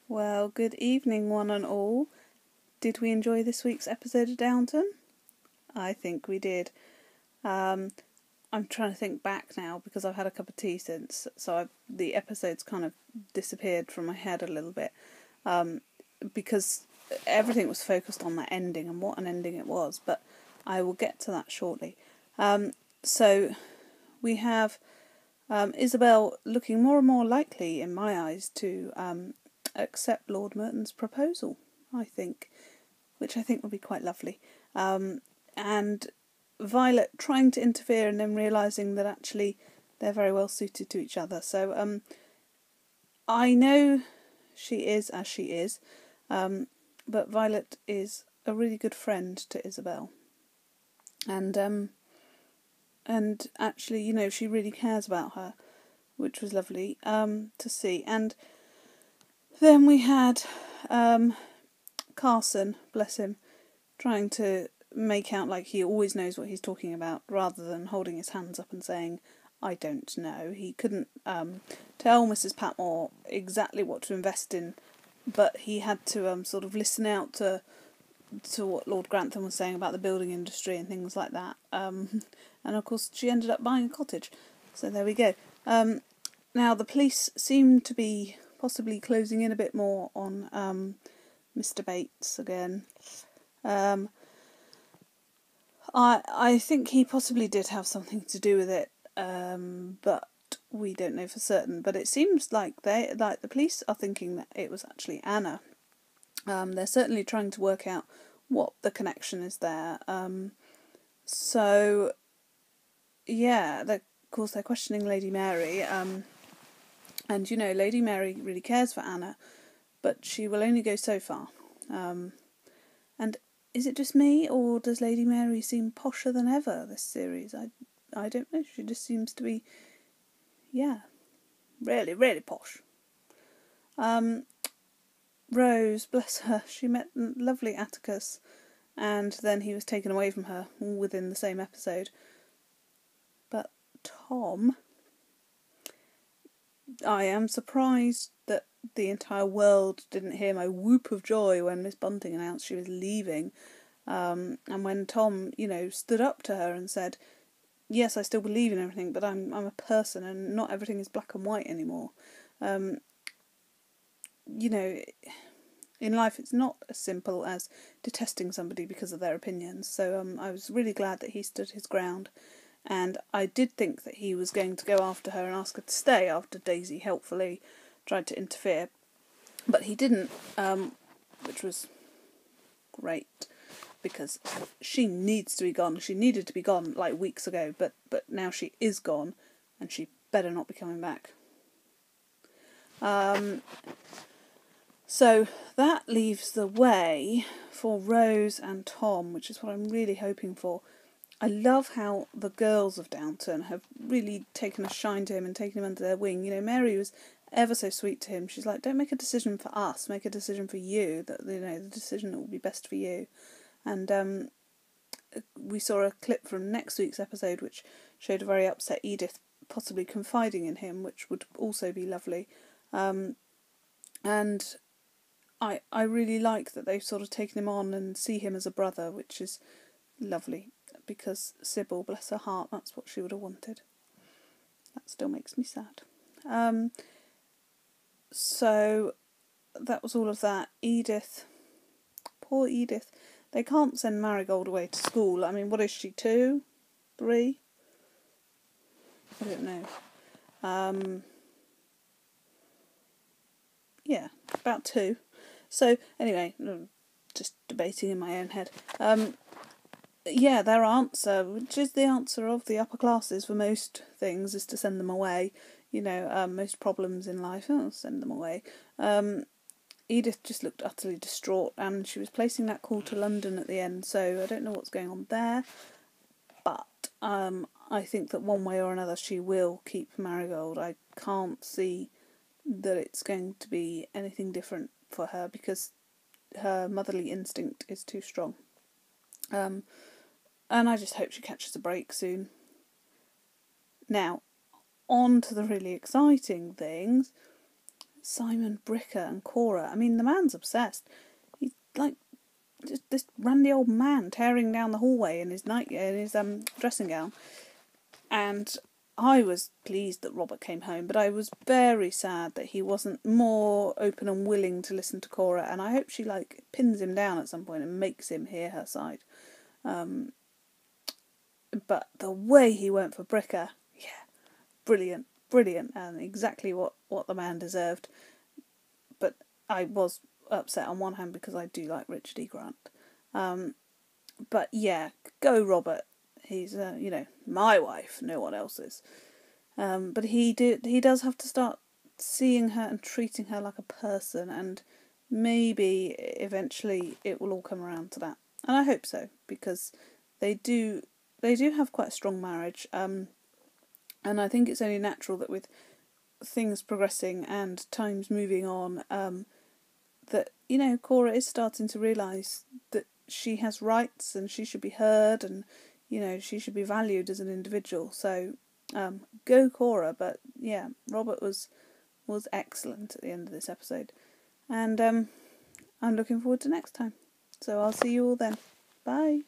Well, good evening, one and all. Did we enjoy this week's episode of Downton? I think we did. I'm trying to think back now because I've had a cup of tea since, so the episode's kind of disappeared from my head a little bit, because everything was focused on that ending and what an ending it was, but I will get to that shortly. So we have Isabel looking more and more likely, in my eyes, to accept Lord Merton's proposal, I think, which I think would be quite lovely. And Violet trying to interfere and then realising that actually they're very well suited to each other. So I know she is as she is, but Violet is a really good friend to Isabel. And actually, you know, she really cares about her, which was lovely to see. And then we had Carson, bless him, trying to make out like he always knows what he's talking about, rather than holding his hands up and saying, I don't know. He couldn't tell Mrs. Patmore exactly what to invest in, but he had to sort of listen out to what Lord Grantham was saying about the building industry and things like that. And of course she ended up buying a cottage. So there we go. Now the police seem to be possibly closing in a bit more on Mr. Bates again. I think he possibly did have something to do with it, but we don't know for certain. But it seems like the police are thinking that it was actually Anna. They're certainly trying to work out what the connection is there. So yeah, of course they're questioning Lady Mary. And you know, Lady Mary really cares for Anna, but she will only go so far. And is it just me, or does Lady Mary seem posher than ever this series? I don't know. She just seems to be, really, really posh. Rose, bless her, she met lovely Atticus, and then he was taken away from her, all within the same episode. But Tom, I am surprised that the entire world didn't hear my whoop of joy when Miss Bunting announced she was leaving, and when Tom, you know, stood up to her and said, yes, I still believe in everything, but I'm a person and not everything is black and white anymore. You know, in life it's not as simple as detesting somebody because of their opinions. So I was really glad that he stood his ground. And I did think that he was going to go after her and ask her to stay after Daisy helpfully tried to interfere. But he didn't, which was great, because she needs to be gone. She needed to be gone like weeks ago, but now she is gone, and she better not be coming back. So that leaves the way for Rose and Tom, which is what I'm really hoping for. I love how the girls of Downton have really taken a shine to him and taken him under their wing. You know, Mary was ever so sweet to him. She's like, don't make a decision for us, make a decision for you, that, you know, the decision that will be best for you. And we saw a clip from next week's episode which showed a very upset Edith possibly confiding in him, which would also be lovely. And I really like that they've sort of taken him on and see him as a brother, which is lovely, because Sybil, bless her heart, that's what she would have wanted. That still makes me sad. So that was all of that. Edith, poor Edith. They can't send Marigold away to school. I mean, what is she, 2? 3? I don't know. Yeah, about 2. So anyway, just debating in my own head. Yeah, their answer, which is the answer of the upper classes for most things, is to send them away. You know, most problems in life, send them away. Edith just looked utterly distraught, and she was placing that call to London at the end, so I don't know what's going on there. But I think that one way or another she will keep Marigold. I can't see that it's going to be anything different for her, because her motherly instinct is too strong. And I just hope she catches a break soon. Now, on to the really exciting things. Simon Bricker and Cora. I mean, the man's obsessed. He's like just this randy old man tearing down the hallway in his dressing gown. And I was pleased that Robert came home, but I was very sad that he wasn't more open and willing to listen to Cora. And I hope she pins him down at some point and makes him hear her side. But the way he went for Bricker, yeah, brilliant, and exactly what the man deserved. But I was upset on one hand because I do like Richard E. Grant. But yeah, go Robert. He's, my wife, no one else's. But he does have to start seeing her and treating her like a person, and maybe eventually it will all come around to that. And I hope so, because they do have quite a strong marriage. And I think it's only natural that with things progressing and times moving on, that, Cora is starting to realise that she has rights and she should be heard, and, she should be valued as an individual. So, go Cora. But yeah, Robert was excellent at the end of this episode. And I'm looking forward to next time. So I'll see you all then. Bye.